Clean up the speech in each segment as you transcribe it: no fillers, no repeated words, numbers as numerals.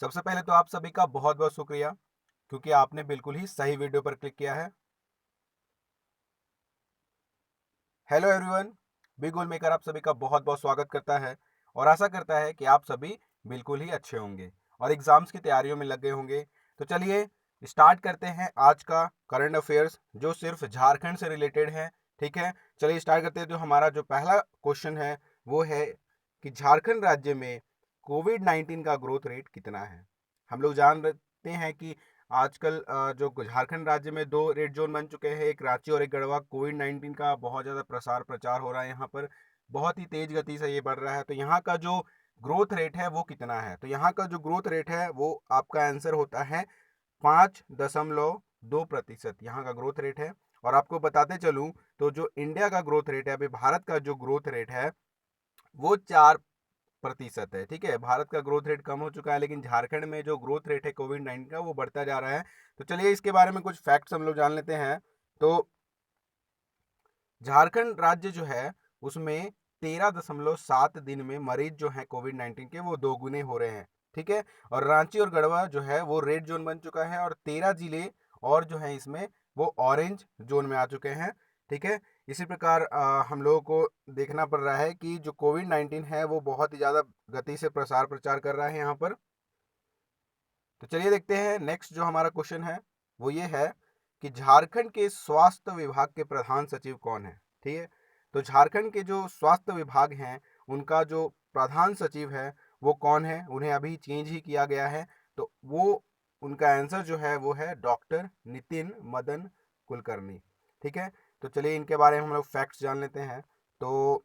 सबसे पहले तो आप सभी का बहुत बहुत शुक्रिया क्योंकि आपने बिल्कुल ही सही वीडियो पर क्लिक किया है। हेलो एवरीवन, बिगुल मेकर आप सभी का बहुत बहुत स्वागत करता है और आशा करता है कि आप सभी बिल्कुल ही अच्छे होंगे और एग्जाम्स की तैयारियों में लगे होंगे। तो चलिए स्टार्ट करते हैं आज का करंट अफेयर्स जो सिर्फ झारखंड से रिलेटेड है। ठीक है, चलिए स्टार्ट करते हैं। जो हमारा जो पहला क्वेश्चन है वो है कि झारखंड राज्य में कोविड-19 का ग्रोथ रेट कितना है। हम लोग जानते हैं कि आजकल जो झारखंड राज्य में दो रेड जोन बन चुके हैं, एक रांची और एक गढ़वा। कोविड-19 का बहुत ज़्यादा प्रसार प्रचार हो रहा है यहाँ पर, बहुत ही तेज गति से ये बढ़ रहा है। तो यहाँ का जो ग्रोथ रेट है वो कितना है? तो यहाँ का जो ग्रोथ रेट है वो आपका आंसर होता है 5.2%। यहाँ का ग्रोथ रेट है। और आपको बताते चलूँ तो जो इंडिया का ग्रोथ रेट है, अभी भारत का जो ग्रोथ रेट है वो 4% है। ठीक है, भारत का ग्रोथ रेट कम हो चुका है, लेकिन झारखंड में जो ग्रोथ रेट है कोविड-19 का वो बढ़ता जा रहा है। तो चलिए इसके बारे में कुछ फैक्ट्स हम लोग जान लेते हैं। तो झारखंड राज्य जो है उसमें 13.7 दिन में मरीज जो है कोविड-19 के वो दोगुने हो रहे हैं। ठीक है, और रांची और गढ़वा जो है वो रेड जोन बन चुका है और 13 जिले और जो है इसमें वो ऑरेंज जोन में आ चुके हैं। ठीक है, इसी प्रकार हम लोगों को देखना पड़ रहा है कि जो कोविड-19 है वो बहुत ही ज़्यादा गति से प्रसार प्रचार कर रहा है यहाँ पर। तो चलिए देखते हैं नेक्स्ट जो हमारा क्वेश्चन है वो ये है कि झारखंड के स्वास्थ्य विभाग के प्रधान सचिव कौन है। ठीक है, तो झारखंड के जो स्वास्थ्य विभाग हैं उनका जो प्रधान सचिव है वो कौन है? उन्हें अभी चेंज ही किया गया है। तो वो उनका आंसर जो है वो है डॉक्टर नितिन मदन कुलकर्णी। ठीक है, तो चलिए इनके बारे में हम लोग फैक्ट्स जान लेते हैं। तो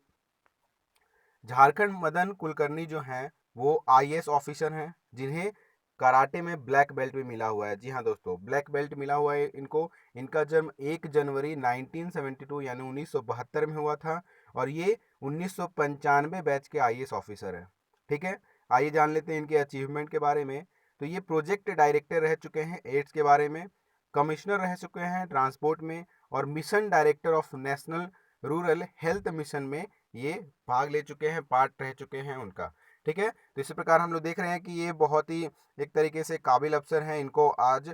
झारखंड मदन कुलकर्णी जो हैं वो आईएएस ऑफिसर हैं जिन्हें कराटे में ब्लैक बेल्ट भी मिला हुआ है। जी हाँ दोस्तों, ब्लैक बेल्ट मिला हुआ है इनको। इनका जन्म 1 जनवरी 1972 यानी 1972 में हुआ था और ये 1995 बैच के आईएएस ऑफिसर हैं। ठीक है, आइए जान लेते हैं इनके अचीवमेंट के बारे में। तो ये प्रोजेक्ट डायरेक्टर रह चुके हैं एड्स के बारे में, कमिश्नर रह चुके हैं ट्रांसपोर्ट में और mission director of national rural health mission में ये भाग ले चुके हैं, पार्ट रह चुके हैं उनका। ठीक है, तो इसी प्रकार हम लोग देख रहे हैं कि ये बहुत ही एक तरीके से काबिल अफसर हैं। इनको आज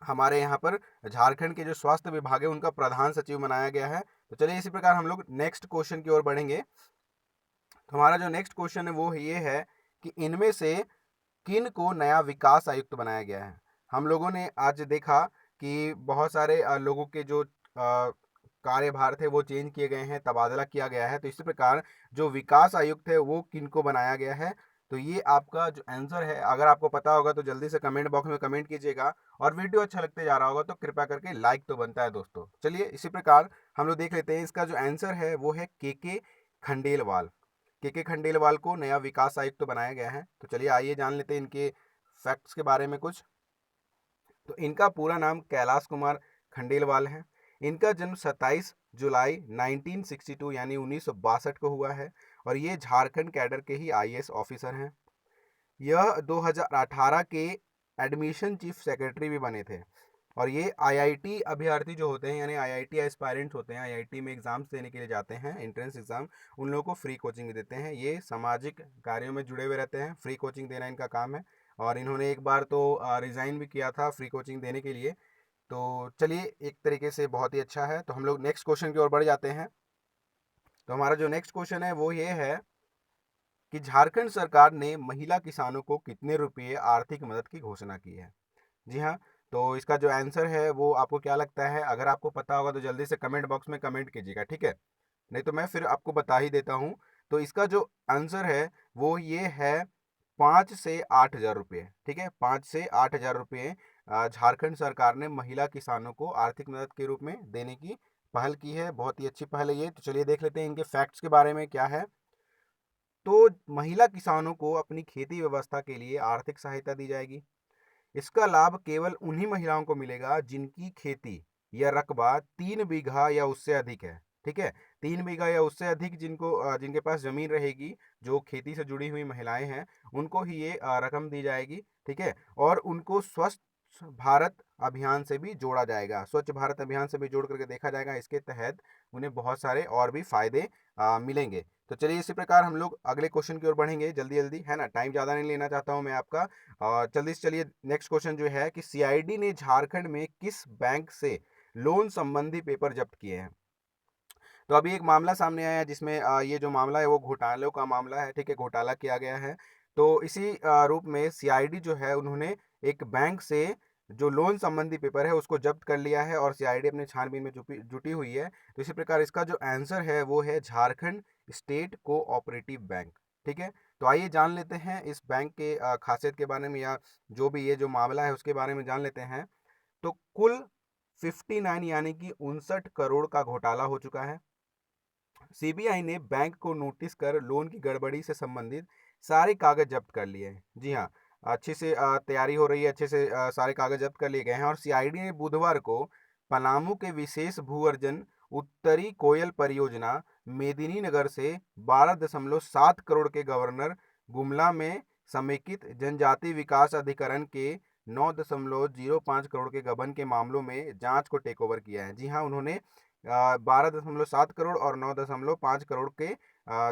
हमारे यहाँ पर झारखंड के जो स्वास्थ्य विभाग है उनका प्रधान सचिव बनाया गया है। तो चलिए इसी प्रकार हम लोग नेक्स्ट क्वेश्चन की ओर बढ़ेंगे। तो हमारा जो नेक्स्ट क्वेश्चन है वो ये है कि इनमें से किन को नया विकास आयुक्त बनाया गया है। हम लोगों ने आज देखा कि बहुत सारे लोगों के जो कार्यभार थे वो चेंज किए गए हैं, तबादला किया गया है। तो इसी प्रकार जो विकास आयुक्त है वो किन को बनाया गया है। तो ये आपका जो आंसर है, अगर आपको पता होगा तो जल्दी से कमेंट बॉक्स में कमेंट कीजिएगा और वीडियो अच्छा लगते जा रहा होगा तो कृपया करके लाइक तो बनता है दोस्तों। चलिए इसी प्रकार हम लोग देख लेते हैं, इसका जो आंसर है वो है के खंडेलवाल। के खंडेलवाल को नया विकास आयुक्त तो बनाया गया है। तो चलिए आइए जान लेते हैं इनके फैक्ट्स के बारे में कुछ। तो इनका पूरा नाम कैलाश कुमार खंडेलवाल है। इनका जन्म 27 जुलाई 1962 यानी 1962 को हुआ है और ये झारखंड कैडर के ही आईएएस ऑफिसर हैं। यह 2018 के एडमिशन चीफ सेक्रेटरी भी बने थे और ये आईआईटी अभ्यर्थी जो होते हैं यानी आईआईटी एस्पायरेंट्स होते हैं, आईआईटी में एग्जाम्स देने के लिए जाते हैं, एंट्रेंस एग्जाम, उन लोगों को फ्री कोचिंग भी देते हैं। ये सामाजिक कार्यों में जुड़े हुए रहते हैं, फ्री कोचिंग देना इनका काम है। और इन्होंने एक बार तो रिज़ाइन भी किया था फ्री कोचिंग देने के लिए। तो चलिए एक तरीके से बहुत ही अच्छा है। तो हम लोग नेक्स्ट क्वेश्चन की ओर बढ़ जाते हैं। तो हमारा जो नेक्स्ट क्वेश्चन है वो ये है कि झारखंड सरकार ने महिला किसानों को कितने रुपये आर्थिक मदद की घोषणा की है। जी हाँ, तो इसका जो आंसर है वो आपको क्या लगता है? अगर आपको पता होगा तो जल्दी से कमेंट बॉक्स में कमेंट कीजिएगा। ठीक है, नहीं तो मैं फिर आपको बता ही देता हूँ। तो इसका जो आंसर है वो ये है 5 से 8 हज़ार रुपये। ठीक है, 5 से 8 हज़ार रुपये झारखंड सरकार ने महिला किसानों को आर्थिक मदद के रूप में देने की पहल की है। बहुत ही अच्छी पहल है ये। तो चलिए देख लेते हैं इनके फैक्ट्स के बारे में क्या है। तो महिला किसानों को अपनी खेती व्यवस्था के लिए आर्थिक सहायता दी जाएगी। इसका लाभ केवल उन्हीं महिलाओं को मिलेगा जिनकी खेती या रकबा 3 बीघा या उससे अधिक है। ठीक है, 3 बीघा या उससे अधिक जिनके पास जमीन रहेगी, जो खेती से जुड़ी हुई महिलाएं हैं, उनको ही ये रकम दी जाएगी। ठीक है, और उनको स्वच्छ भारत अभियान से भी जोड़ा जाएगा। स्वच्छ भारत अभियान से भी जोड़ करके देखा जाएगा। इसके तहत उन्हें बहुत सारे और भी फायदे मिलेंगे। तो चलिए इसी प्रकार हम लोग अगले क्वेश्चन की ओर बढ़ेंगे जल्दी जल्दी, है ना, टाइम ज़्यादा नहीं लेना चाहता हूँ मैं आपका। और जल्दी से चलिए नेक्स्ट क्वेश्चन जो है कि सीआईडी ने झारखंड में किस बैंक से लोन संबंधी पेपर जब्त किए हैं। तो अभी एक मामला सामने आया है जिसमें ये जो मामला है वो घोटालों का मामला है, ठीक है, घोटाला किया गया है। तो इसी रूप में सीआईडी जो है उन्होंने एक बैंक से जो लोन संबंधी पेपर है उसको जब्त कर लिया है और सीआईडी अपने छानबीन में जुटी हुई है। तो इसी प्रकार इसका जो आंसर है वो है झारखंड स्टेट कोऑपरेटिव बैंक। ठीक है, तो आइए जान लेते हैं इस बैंक के खासियत के बारे में, या जो भी ये जो मामला है उसके बारे में जान लेते हैं। तो कुल 59 यानी कि 59 करोड़ का घोटाला हो चुका है। सीबीआई ने बैंक को नोटिस कर लोन की गड़बड़ी से संबंधित सारे कागज जब्त कर लिए हैं। जी हाँ, अच्छे से तैयारी हो रही है, अच्छे से सारे कागज जब्त कर लिए गए हैं। और सीआईडी ने बुधवार को पलामू के विशेष भू अर्जन उत्तरी कोयल परियोजना मेदिनीनगर से 12.7 करोड़ के गवर्नर गुमला में समेकित जनजाति विकास अधिकरण के 9.05 करोड़ के गबन के मामलों में जांच को टेक ओवर किया है। जी हाँ, उन्होंने 12.7 करोड़ और 9.5 करोड़ के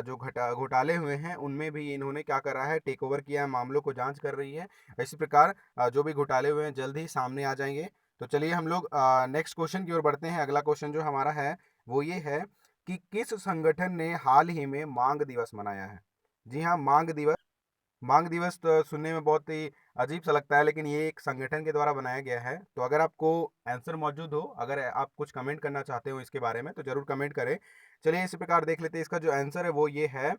जो घोटाले हुए हैं उनमें भी इन्होंने क्या करा है, टेक ओवर किया है, मामलों को जांच कर रही है। इसी प्रकार जो भी घोटाले हुए हैं जल्द ही सामने आ जाएंगे। तो चलिए हम लोग नेक्स्ट क्वेश्चन की ओर बढ़ते हैं। अगला क्वेश्चन जो हमारा है वो ये है कि किस संगठन ने हाल ही में मांग दिवस मनाया है। जी हाँ, मांग दिवस। मांग दिवस तो सुनने में बहुत ही अजीब सा लगता है, लेकिन ये एक संगठन के द्वारा बनाया गया है। तो अगर आपको आंसर मौजूद हो, अगर आप कुछ कमेंट करना चाहते हो इसके बारे में तो जरूर कमेंट करें। चलिए इसी प्रकार देख लेते हैं, इसका जो आंसर है वो ये है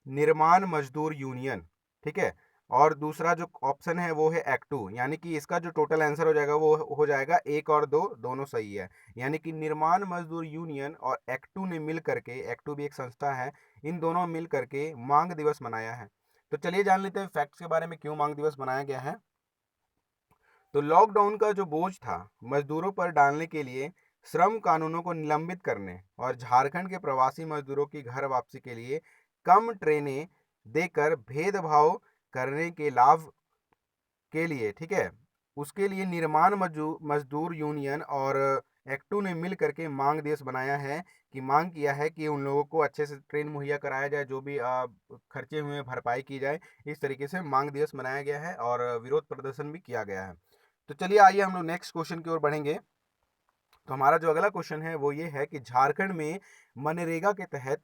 निर्माण मजदूर यूनियन। ठीक है, और दूसरा जो ऑप्शन है वो है एक्टू, यानी कि इसका जो टोटल आंसर हो जाएगा वो हो जाएगा एक और दो दोनों सही है। यानी कि निर्माण मजदूर यूनियन और एक्टू ने मिल करके, एक्टू भी एक संस्था है, इन दोनों मिल करके मांग दिवस मनाया है। तो चलिए जान लेते हैं फैक्ट्स के बारे में, क्यों मांग दिवस मनाया गया है। तो लॉकडाउन का जो बोझ था मजदूरों पर डालने के लिए श्रम कानूनों को निलंबित करने और झारखंड के प्रवासी मजदूरों की घर वापसी के लिए कम ट्रेनें देकर भेदभाव करने के लाभ के लिए, ठीक है, उसके लिए निर्माण मजदूर यूनियन और एक्टू ने मिल करके मांग दिवस बनाया है। कि मांग किया है कि उन लोगों को अच्छे से ट्रेन मुहैया कराया जाए, जो भी खर्चे हुए भरपाई की जाए। इस तरीके से मांग दिवस मनाया गया है और विरोध प्रदर्शन भी किया गया है। तो चलिए आइए हम लोग नेक्स्ट क्वेश्चन की ओर बढ़ेंगे। तो हमारा जो अगला क्वेश्चन है वो ये है कि झारखंड में मनरेगा के तहत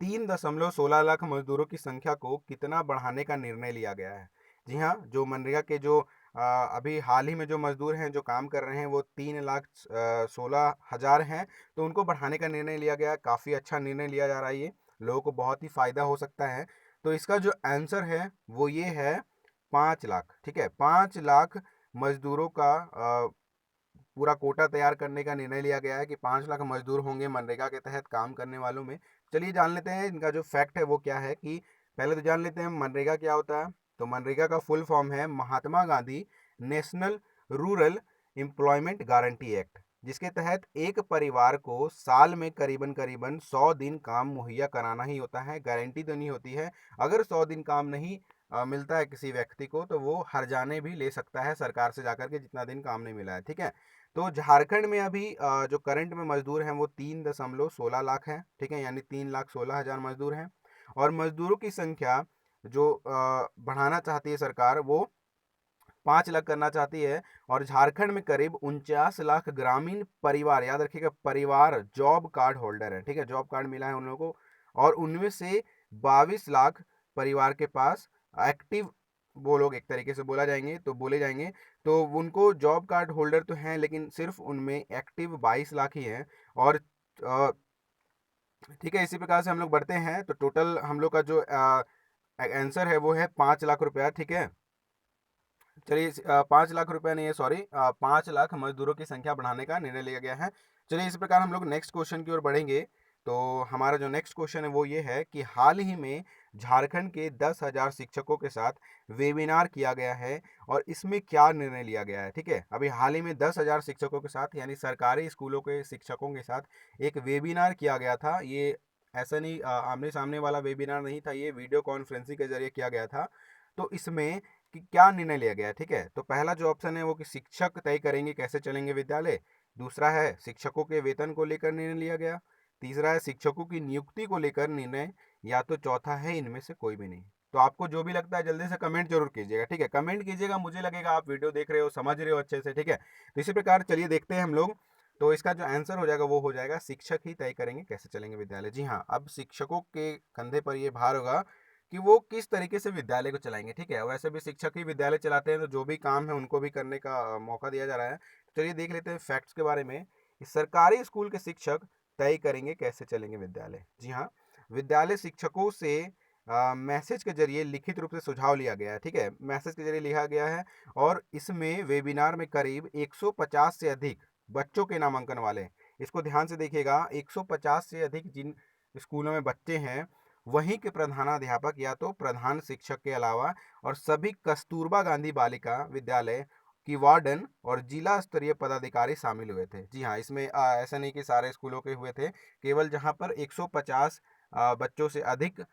3.16 लाख मजदूरों की संख्या को कितना बढ़ाने का निर्णय लिया गया है। जी हाँ, जो मनरेगा के जो अभी हाल ही में जो मजदूर हैं जो काम कर रहे हैं वो 3,16,000 हैं। तो उनको बढ़ाने का निर्णय लिया गया। काफ़ी अच्छा निर्णय लिया जा रहा है, ये लोगों को बहुत ही फायदा हो सकता है। तो इसका जो आंसर है वो ये है 5 लाख। ठीक है, 5 लाख मजदूरों का पूरा कोटा तैयार करने का निर्णय लिया गया है कि 5 लाख मजदूर होंगे मनरेगा के तहत काम करने वालों में। चलिए जान लेते हैं इनका जो फैक्ट है वो क्या है। कि पहले तो जान लेते हैं मनरेगा क्या होता है। तो मनरेगा का फुल फॉर्म है Mahatma Gandhi National Rural Employment Guarantee Act, जिसके तहत एक परिवार को साल में करीबन करीबन 100 दिन काम मुहैया कराना ही होता है। गारंटी तो नहीं होती है। अगर 100 दिन काम नहीं मिलता है किसी व्यक्ति को तो वो हर्जाने भी ले सकता है सरकार से जाकर के, जितना दिन काम नहीं मिला है। ठीक है, तो झारखंड में अभी जो करंट में मजदूर हैं वो 3.16 लाख हैं। ठीक है, यानी 3,16,000 मजदूर हैं। और मजदूरों की संख्या जो बढ़ाना चाहती है सरकार वो 5 लाख करना चाहती है। और झारखंड में करीब 49 लाख ग्रामीण परिवार, याद रखिएगा परिवार, जॉब कार्ड होल्डर है। ठीक है, जॉब कार्ड मिला है उन लोगों को। और उनमें से 22 लाख परिवार के पास एक्टिव, वो लोग एक तरीके से बोले जाएंगे। तो उनको जॉब कार्ड होल्डर तो हैं, लेकिन सिर्फ उनमें एक्टिव 22 लाख ही हैं। और ठीक है, इसी प्रकार से हम लोग बढ़ते हैं। तो टोटल हम लोग का जो आंसर है वो है 5 लाख रुपया। ठीक है, चलिए 5 लाख रुपया नहीं है, सॉरी, 5 लाख मजदूरों की संख्या बढ़ाने का निर्णय लिया गया है। चलिए इस प्रकार हम लोग नेक्स्ट क्वेश्चन की ओर बढ़ेंगे। तो हमारा जो नेक्स्ट क्वेश्चन है वो ये है कि हाल ही में झारखंड के 10,000 शिक्षकों के साथ वेबिनार किया गया है और इसमें क्या निर्णय लिया गया है। ठीक है, अभी हाल ही में 10,000 शिक्षकों के साथ, यानी सरकारी स्कूलों के शिक्षकों के साथ एक वेबिनार किया गया था। ये ऐसा नहीं आमने सामने वाला वेबिनार नहीं था, ये वीडियो कॉन्फ्रेंसिंग के जरिए किया गया था। तो इसमें कि क्या निर्णय लिया गया है। ठीक है, तो पहला जो ऑप्शन है वो कि शिक्षक तय करेंगे कैसे चलेंगे विद्यालय। दूसरा है शिक्षकों के वेतन को लेकर निर्णय लिया गया। तीसरा है शिक्षकों की नियुक्ति को लेकर निर्णय या तो चौथा है इनमें से कोई भी नहीं। तो आपको जो भी लगता है जल्दी से कमेंट जरूर कीजिएगा, ठीक है, कमेंट कीजिएगा, मुझे लगेगा आप वीडियो देख रहे हो, समझ रहे हो अच्छे से, ठीक है। तो इसी प्रकार चलिए देखते हैं हम लोग। तो इसका जो आंसर हो जाएगा वो हो जाएगा शिक्षक ही तय करेंगे कैसे चलेंगे विद्यालय। जी हाँ, अब शिक्षकों के कंधे पर ये भार होगा कि वो किस तरीके से विद्यालय को चलाएंगे, ठीक है। वैसे भी शिक्षक ही विद्यालय चलाते हैं, तो जो भी काम है उनको भी करने का मौका दिया जा रहा है। तो चलिए देख लेते हैं फैक्ट्स के बारे में। सरकारी स्कूल के शिक्षक तय करेंगे कैसे चलेंगे विद्यालय। जी हाँ, विद्यालय शिक्षकों से मैसेज के जरिए लिखित रूप से सुझाव लिया गया है, ठीक है, मैसेज के जरिए लिखा गया है। और इसमें वेबिनार में करीब 150 से अधिक बच्चों के नामांकन वाले, इसको ध्यान से देखिएगा, 150 से अधिक जिन स्कूलों में बच्चे हैं वहीं के प्रधानाध्यापक या तो प्रधान शिक्षक के अलावा और सभी कस्तूरबा गांधी बालिका विद्यालय की वार्डन और जिला स्तरीय पदाधिकारी शामिल हुए थे। जी हाँ, इसमें ऐसा नहीं कि सारे स्कूलों के हुए थे, केवल जहां पर 150 बच्चों से अधिक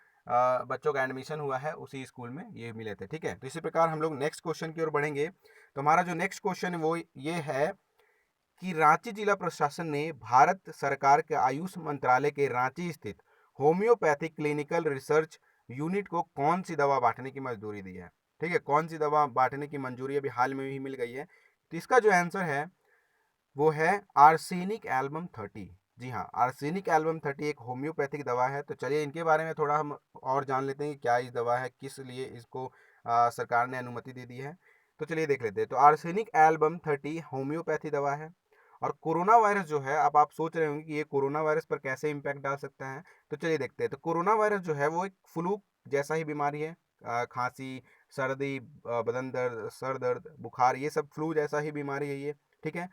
बच्चों का एडमिशन हुआ है उसी स्कूल में ये मिले थे, ठीक है। तो इसी प्रकार हम लोग नेक्स्ट क्वेश्चन की ओर बढ़ेंगे। तो हमारा जो नेक्स्ट क्वेश्चन है वो ये है कि रांची जिला प्रशासन ने भारत सरकार के आयुष मंत्रालय के रांची स्थित होम्योपैथिक क्लिनिकल रिसर्च यूनिट को कौन सी दवा बांटने की मंजूरी दी है, ठीक है, कौन सी दवा बांटने की मंजूरी अभी हाल में ही मिल गई है। तो इसका जो आंसर है वो है आर्सेनिक एल्बम 30। जी हाँ, आर्सेनिक एल्बम 30 एक होम्योपैथिक दवा है। तो चलिए इनके बारे में थोड़ा हम और जान लेते हैं कि क्या इस दवा है, किस लिए इसको सरकार ने अनुमति दे दी है। तो चलिए देख लेते हैं। तो आर्सेनिक एल्बम 30 होम्योपैथी दवा है। और कोरोना वायरस जो है, अब आप सोच रहे होंगे कि ये कोरोना वायरस पर कैसे इम्पैक्ट डाल सकता है। तो चलिए देखते हैं। तो कोरोना वायरस जो है वो एक फ्लू जैसा ही बीमारी है, खांसी, सर्दी, बदन दर्द, सर दर्द, बुखार, ये सब फ्लू जैसा ही बीमारी है ये, ठीक है।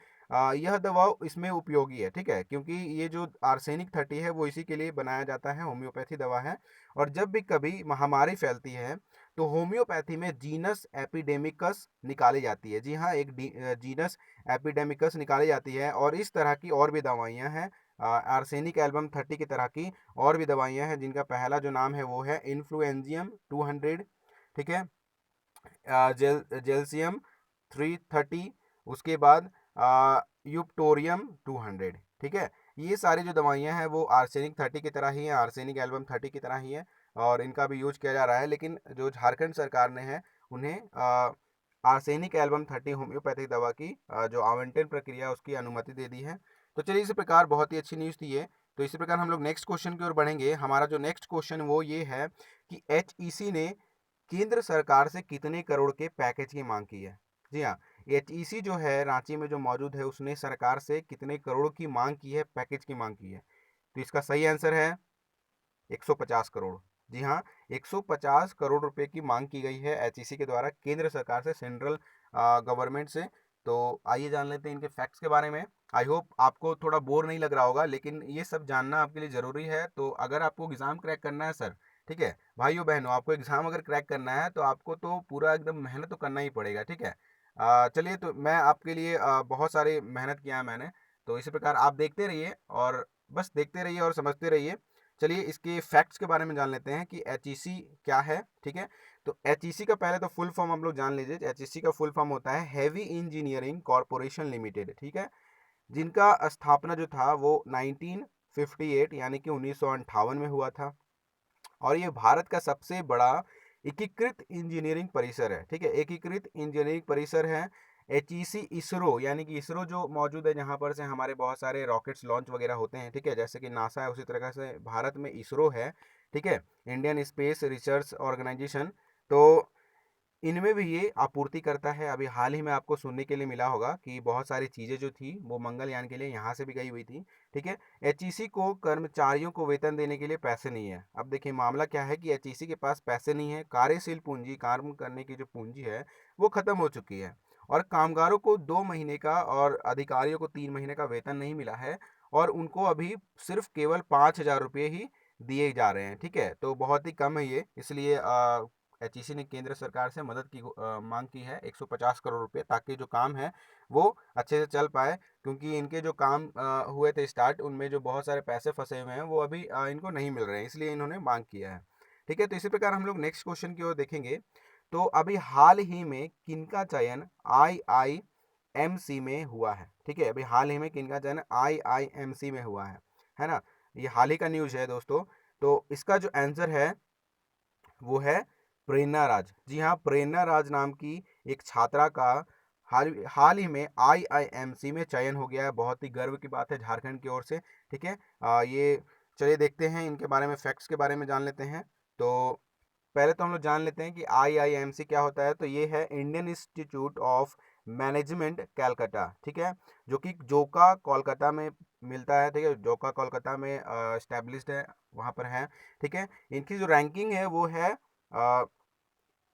यह दवा इसमें उपयोगी है, ठीक है, क्योंकि ये जो आर्सेनिक 30 है वो इसी के लिए बनाया जाता है, होम्योपैथी दवा है। और जब भी कभी महामारी फैलती है तो होम्योपैथी में जीनस एपिडेमिकस निकाली जाती है। जी हाँ, एक जीनस एपिडेमिकस निकाली जाती है। और इस तरह की और भी दवाइयाँ हैं, आर्सेनिक एल्बम 30 की तरह की और भी दवाइयाँ हैं, जिनका पहला जो नाम है वो है इन्फ्लुएंजियम 200, ठीक है, जेल्सियम 330, उसके बाद यूप्टोरियम 200, ठीक है। ये सारी जो दवाइयाँ हैं वो आर्सेनिक 30 की तरह ही हैं, आर्सेनिक एल्बम 30 की तरह ही हैं, और इनका भी यूज किया जा रहा है। लेकिन जो झारखंड सरकार ने है उन्हें आर्सेनिक एल्बम 30 होम्योपैथिक दवा की जो आवंटन प्रक्रिया उसकी अनुमति दे दी है। तो चलिए इसी प्रकार बहुत ही अच्छी न्यूज़ थी ये। तो इसी प्रकार हम लोग नेक्स्ट क्वेश्चन की ओर बढ़ेंगे। हमारा जो नेक्स्ट क्वेश्चन वो ये है कि HEC ने केंद्र सरकार से कितने करोड़ के पैकेज की मांग की है। जी हाँ, HEC जो है रांची में जो मौजूद है उसने सरकार से कितने करोड़ की मांग की है, पैकेज की मांग की है। तो इसका सही आंसर है 150 करोड़। जी हाँ, 150 करोड़ रुपए की मांग की गई है HEC के द्वारा केंद्र सरकार से, सेंट्रल गवर्नमेंट से। तो आइए जान लेते हैं इनके फैक्ट्स के बारे में। आई होप आपको थोड़ा बोर नहीं लग रहा होगा, लेकिन ये सब जानना आपके लिए ज़रूरी है। तो अगर आपको एग्ज़ाम क्रैक करना है सर, ठीक है भाइयों बहनों, आपको एग्ज़ाम अगर क्रैक करना है तो आपको तो पूरा एकदम मेहनत तो करना ही पड़ेगा, ठीक है। चलिए, तो मैं आपके लिए बहुत सारी मेहनत किया है मैंने। तो इसी प्रकार आप देखते रहिए और बस देखते रहिए और समझते रहिए। चलिए इसके फैक्ट्स के बारे में जान लेते हैं कि HEC क्या है, ठीक है। तो HEC का पहले तो फुल फॉर्म हम लोग जान लीजिए। HEC का फुल फॉर्म होता है हैवी इंजीनियरिंग कॉरपोरेशन लिमिटेड, ठीक है, जिनका स्थापना जो था वो 1958 यानी कि 1958 में हुआ था। और ये भारत का सबसे बड़ा एकीकृत इंजीनियरिंग परिसर है, ठीक है, एकीकृत इंजीनियरिंग परिसर है। HEC इसरो, यानी कि इसरो जो मौजूद है जहाँ पर से हमारे बहुत सारे रॉकेट्स लॉन्च वगैरह होते हैं, ठीक है, जैसे कि नासा है उसी तरह से भारत में इसरो है, ठीक है, इंडियन स्पेस रिसर्च ऑर्गेनाइजेशन। तो इनमें भी ये आपूर्ति करता है। अभी हाल ही में आपको सुनने के लिए मिला होगा कि बहुत सारी चीज़ें जो थी वो मंगलयान के लिए यहाँ से भी गई हुई थी, ठीक है। HEC को कर्मचारियों को वेतन देने के लिए पैसे नहीं है। अब देखिए मामला क्या है कि HEC के पास पैसे नहीं है, कार्यशील पूंजी, काम करने की जो पूंजी है वो खत्म हो चुकी है। और कामगारों को 2 महीने का और अधिकारियों को 3 महीने का वेतन नहीं मिला है। और उनको अभी सिर्फ केवल 5,000 रुपये ही दिए जा रहे हैं, ठीक है। तो बहुत ही कम है ये, इसलिए HEC ने केंद्र सरकार से मदद की मांग की है 150 करोड़ रुपए, ताकि जो काम है वो अच्छे से चल पाए। क्योंकि इनके जो काम हुए थे स्टार्ट, उनमें जो बहुत सारे पैसे फंसे हुए हैं वो अभी इनको नहीं मिल रहे हैं, इसलिए इन्होंने मांग किया है, ठीक है। तो इसी प्रकार हम लोग नेक्स्ट क्वेश्चन की ओर देखेंगे। तो अभी हाल ही में किनका चयन IIMC में हुआ है, ठीक है, अभी हाल ही में किनका चयन IIMC में हुआ है ना। ये हाल ही का न्यूज़ है दोस्तों। तो इसका जो आंसर है वो है प्रेरणा राज। जी हाँ, प्रेरणा राज नाम की एक छात्रा का हाल ही में आईआईएमसी में चयन हो गया है। बहुत ही गर्व की बात है झारखंड की ओर से। ठीक है, ये चलिए देखते हैं इनके बारे में, फैक्ट्स के बारे में जान लेते हैं। तो पहले तो हम लोग जान लेते हैं कि आईआईएमसी क्या होता है। तो ये है Indian institute of management Calcutta. ठीक है, जो कि जोका कोलकाता में मिलता है। ठीक है, जोका कोलकाता में स्टैब्लिश्ड है, वहाँ पर है। ठीक है, इनकी जो रैंकिंग है वो है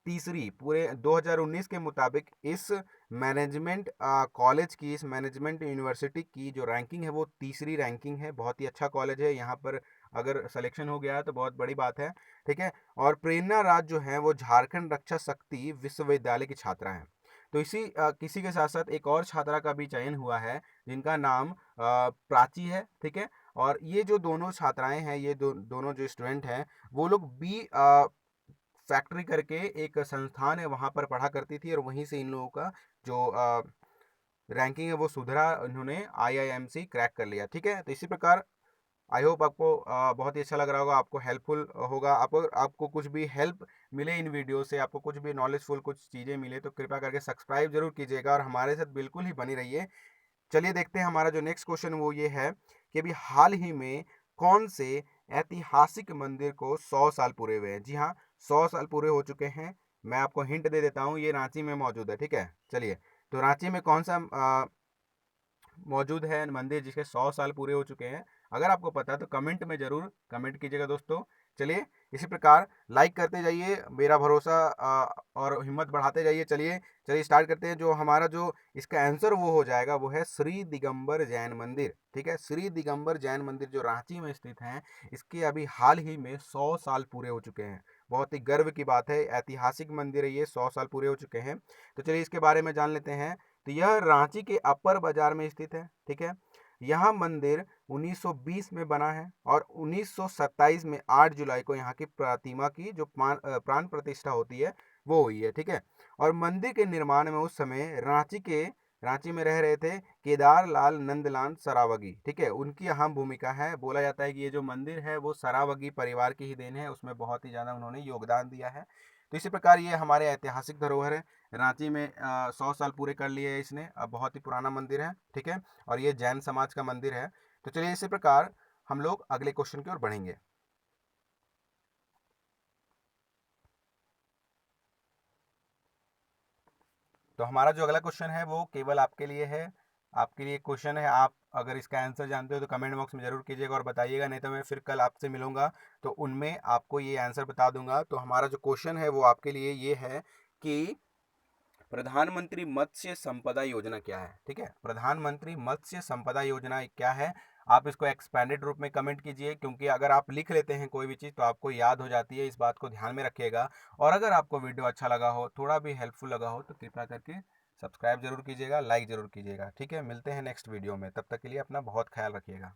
तीसरी पूरे 2019 के मुताबिक। इस मैनेजमेंट कॉलेज की, इस मैनेजमेंट यूनिवर्सिटी की जो रैंकिंग है वो तीसरी रैंकिंग है। बहुत ही अच्छा कॉलेज है, यहाँ पर अगर सिलेक्शन हो गया है तो बहुत बड़ी बात है। ठीक है, और प्रेरणा राज जो है वो झारखंड रक्षा शक्ति विश्वविद्यालय की छात्रा है। तो किसी के साथ साथ एक और छात्रा का भी चयन हुआ है जिनका नाम प्राची है। ठीक है, और ये जो दोनों छात्राएं हैं, ये दोनों जो स्टूडेंट हैं, वो लोग बी फैक्ट्री करके एक संस्थान है वहाँ पर पढ़ा करती थी, और वहीं से इन लोगों का जो रैंकिंग है वो सुधरा, इन्होंने आईआईएमसी क्रैक कर लिया। ठीक है, तो इसी प्रकार आई होप आपको बहुत ही अच्छा लग रहा होगा, आपको हेल्पफुल होगा। आपको कुछ भी हेल्प मिले इन वीडियो से, आपको कुछ भी नॉलेजफुल कुछ चीज़ें मिले तो कृपया करके सब्सक्राइब जरूर कीजिएगा और हमारे साथ बिल्कुल ही बनी रहिए। चलिए देखते हैं हमारा जो नेक्स्ट क्वेश्चन वो ये है कि अभी हाल ही में कौन से ऐतिहासिक मंदिर को 100 साल पूरे हुए हैं। जी हाँ, 100 साल पूरे हो चुके हैं। मैं आपको हिंट दे देता हूँ, ये रांची में मौजूद है। ठीक है, चलिए, तो रांची में कौन सा मौजूद है मंदिर जिसके 100 साल पूरे हो चुके हैं? अगर आपको पता है तो कमेंट में ज़रूर कमेंट कीजिएगा दोस्तों। चलिए, इसी प्रकार लाइक करते जाइए, मेरा भरोसा और हिम्मत बढ़ाते जाइए। चलिए चलिए स्टार्ट करते हैं। जो हमारा जो इसका आंसर वो हो जाएगा वो है श्री दिगंबर जैन मंदिर। ठीक है, श्री दिगंबर जैन मंदिर जो रांची में स्थित है, इसके अभी हाल ही में 100 साल पूरे हो चुके हैं। बहुत ही गर्व की बात है, ऐतिहासिक मंदिर है ये, 100 साल पूरे हो चुके हैं। तो चलिए इसके बारे में जान लेते हैं। तो यह रांची के अपर बाजार में स्थित है। ठीक है, यह मंदिर 1920 में बना है और 1927 में 8 जुलाई को यहाँ की प्रतिमा की जो प्राण प्रतिष्ठा होती है वो हुई है। ठीक है, और मंदिर के निर्माण में उस समय रांची में रह रहे थे केदार लाल नंदलाल सरावगी। ठीक है, उनकी अहम भूमिका है। बोला जाता है कि ये जो मंदिर है वो सरावगी परिवार की ही देन है, उसमें बहुत ही ज़्यादा उन्होंने योगदान दिया है। तो इसी प्रकार ये हमारे ऐतिहासिक धरोहर है। रांची में 100 साल पूरे कर लिए इसने। अब बहुत ही पुराना मंदिर है। ठीक है, और ये जैन समाज का मंदिर है। तो चलिए इसी प्रकार हम लोग अगले क्वेश्चन की ओर बढ़ेंगे। तो हमारा जो अगला क्वेश्चन है वो केवल आपके लिए है। आपके लिए क्वेश्चन है, आप अगर इसका आंसर जानते हो तो कमेंट बॉक्स में ज़रूर कीजिएगा और बताइएगा, नहीं तो मैं फिर कल आपसे मिलूंगा तो उनमें आपको ये आंसर बता दूंगा। तो हमारा जो क्वेश्चन है वो आपके लिए ये है कि प्रधानमंत्री मत्स्य संपदा योजना क्या है। ठीक है, प्रधानमंत्री मत्स्य संपदा योजना क्या है? आप इसको एक्सपेंडेड रूप में कमेंट कीजिए, क्योंकि अगर आप लिख लेते हैं कोई भी चीज़ तो आपको याद हो जाती है। इस बात को ध्यान में रखिएगा। और अगर आपको वीडियो अच्छा लगा हो, थोड़ा भी हेल्पफुल लगा हो, तो कृपया करके सब्सक्राइब जरूर कीजिएगा, लाइक जरूर कीजिएगा। ठीक है, मिलते हैं नेक्स्ट वीडियो में, तब तक के लिए अपना बहुत ख्याल रखिएगा।